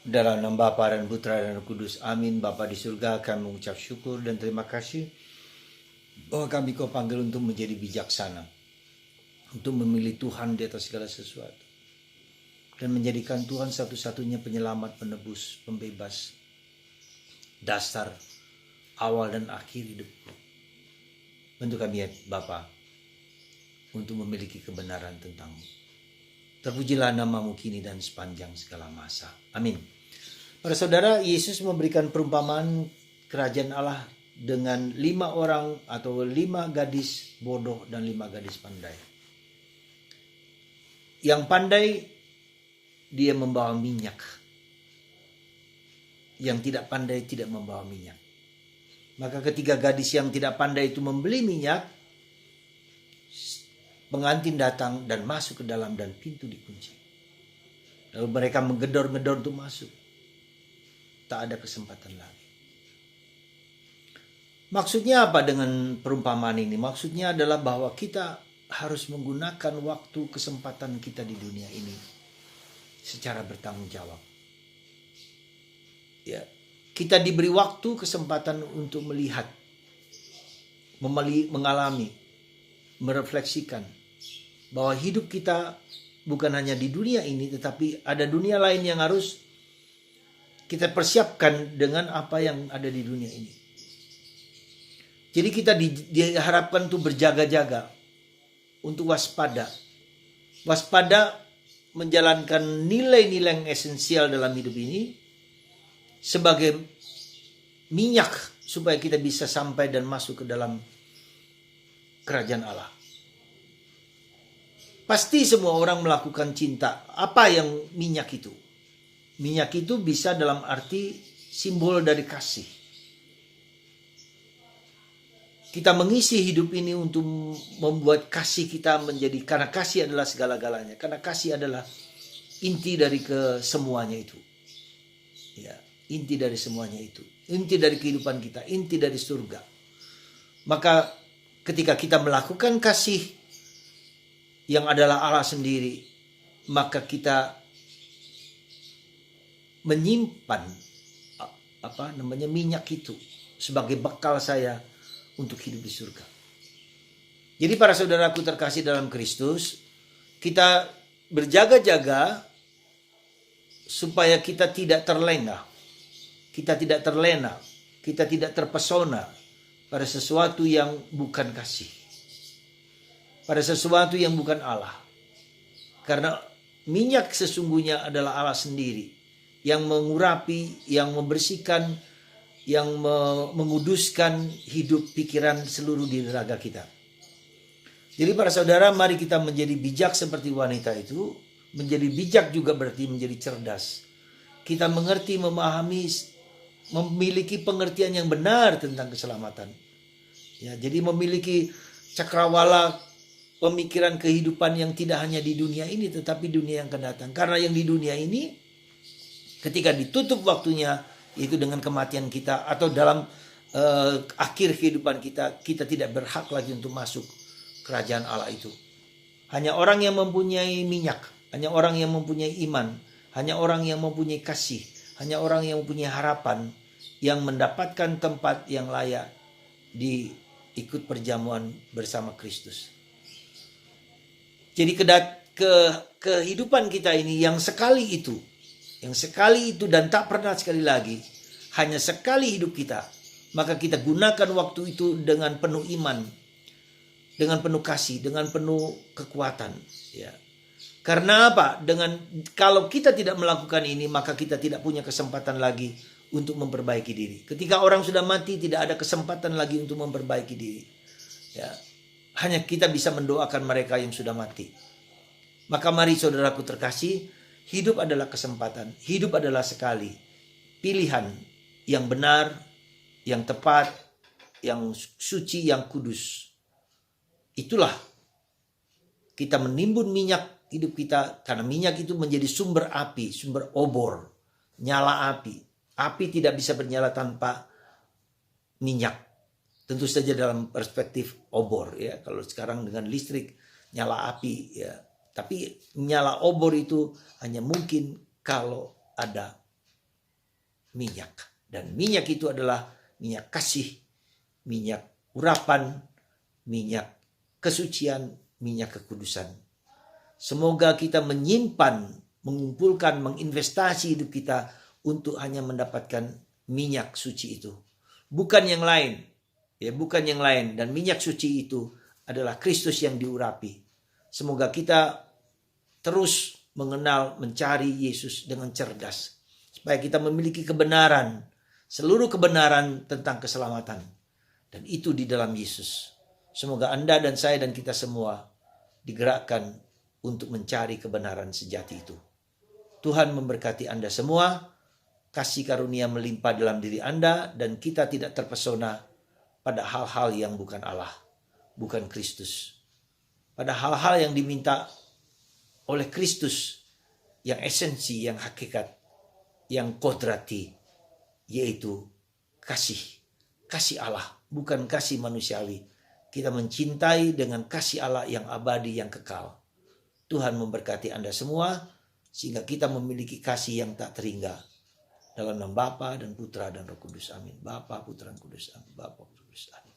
Dalam nama Bapa dan Putra dan Roh Kudus. Amin. Bapa di surga, kami mengucap syukur dan terima kasih bahwa kami Kau panggil untuk menjadi bijaksana, untuk memilih Tuhan di atas segala sesuatu, dan menjadikan Tuhan satu-satunya penyelamat, penebus, pembebas, dasar, awal dan akhir hidupku. Bantu kami ya Bapa untuk memiliki kebenaran tentang-Mu. Terpujilah namamu kini dan sepanjang segala masa. Amin. Para saudara, Yesus memberikan perumpamaan kerajaan Allah dengan 5 orang atau 5 gadis bodoh dan 5 gadis pandai. Yang pandai dia membawa minyak. Yang tidak pandai tidak membawa minyak. Maka ketika gadis yang tidak pandai itu membeli minyak, pengantin datang dan masuk ke dalam dan pintu dikunci. Lalu mereka menggedor-gedor untuk masuk. Tak ada kesempatan lagi. Maksudnya apa dengan perumpamaan ini? Maksudnya adalah bahwa kita harus menggunakan waktu kesempatan kita di dunia ini secara bertanggung jawab. Ya, kita diberi waktu kesempatan untuk melihat, mengalami, merefleksikan bahwa hidup kita bukan hanya di dunia ini, tetapi ada dunia lain yang harus kita persiapkan dengan apa yang ada di dunia ini. Jadi kita diharapkan untuk berjaga-jaga, untuk waspada. Waspada menjalankan nilai-nilai yang esensial dalam hidup ini sebagai minyak supaya kita bisa sampai dan masuk ke dalam kerajaan Allah. Pasti semua orang melakukan cinta. Apa yang minyak itu? Minyak itu bisa dalam arti simbol dari kasih. Kita mengisi hidup ini untuk membuat kasih kita menjadi, karena kasih adalah segala-galanya. Karena kasih adalah inti dari kesemuanya itu. Ya, inti dari semuanya itu. Inti dari kehidupan kita, inti dari surga. Maka ketika kita melakukan kasih yang adalah Allah sendiri, maka kita menyimpan minyak itu sebagai bekal saya untuk hidup di surga. Jadi para saudaraku terkasih dalam Kristus, kita berjaga-jaga supaya kita tidak terlena, kita tidak terlena, kita tidak terpesona pada sesuatu yang bukan kasih, pada sesuatu yang bukan Allah. Karena minyak sesungguhnya adalah Allah sendiri yang mengurapi, yang membersihkan, yang menguduskan hidup, pikiran, seluruh diri raga kita. Jadi para saudara, mari kita menjadi bijak seperti wanita itu. Menjadi bijak juga berarti menjadi cerdas. Kita mengerti, memahami, memiliki pengertian yang benar tentang keselamatan. Ya, jadi memiliki cakrawala pemikiran kehidupan yang tidak hanya di dunia ini, tetapi dunia yang akan datang. Karena yang di dunia ini, ketika ditutup waktunya, yaitu dengan kematian kita atau dalam akhir kehidupan kita, kita tidak berhak lagi untuk masuk kerajaan Allah itu. Hanya orang yang mempunyai minyak, hanya orang yang mempunyai iman, hanya orang yang mempunyai kasih, hanya orang yang mempunyai harapan yang mendapatkan tempat yang layak di ikut perjamuan bersama Kristus. Jadi kehidupan kita ini yang sekali itu, dan tak pernah sekali lagi, hanya sekali hidup kita, maka kita gunakan waktu itu dengan penuh iman, dengan penuh kasih, dengan penuh kekuatan. Ya. Karena apa? Kalau kita tidak melakukan ini, maka kita tidak punya kesempatan lagi untuk memperbaiki diri. Ketika orang sudah mati, tidak ada kesempatan lagi untuk memperbaiki diri. Ya. Hanya kita bisa mendoakan mereka yang sudah mati. Maka mari saudaraku terkasih, hidup adalah kesempatan, hidup adalah sekali. Pilihan yang benar, yang tepat, yang suci, yang kudus. Itulah kita menimbun minyak hidup kita, karena minyak itu menjadi sumber api, sumber obor, nyala api. Api tidak bisa bernyala tanpa minyak. Tentu saja dalam perspektif obor, ya. Kalau sekarang dengan listrik nyala api, ya. Tapi nyala obor itu hanya mungkin kalau ada minyak. Dan minyak itu adalah minyak kasih, minyak urapan, minyak kesucian, minyak kekudusan. Semoga kita menyimpan, mengumpulkan, menginvestasi hidup kita untuk hanya mendapatkan minyak suci itu. Bukan yang lain. Ya, bukan yang lain. Dan minyak suci itu adalah Kristus yang diurapi. Semoga kita terus mengenal, mencari Yesus dengan cerdas. Supaya kita memiliki kebenaran. Seluruh kebenaran tentang keselamatan. Dan itu di dalam Yesus. Semoga Anda dan saya dan kita semua digerakkan untuk mencari kebenaran sejati itu. Tuhan memberkati Anda semua. Kasih karunia melimpah dalam diri Anda. Dan kita tidak terpesona pada hal-hal yang bukan Allah. Bukan Kristus. Pada hal-hal yang diminta oleh Kristus. Yang esensi, yang hakikat. Yang kodrati. Yaitu kasih. Kasih Allah. Bukan kasih manusiawi. Kita mencintai dengan kasih Allah yang abadi, yang kekal. Tuhan memberkati Anda semua. Sehingga kita memiliki kasih yang tak terhingga. Dalam nama Bapa dan Putra dan Roh Kudus. Amin. Bapa, Putra dan Kudus. Amin. Bapa, Putra, Kudus. Amin.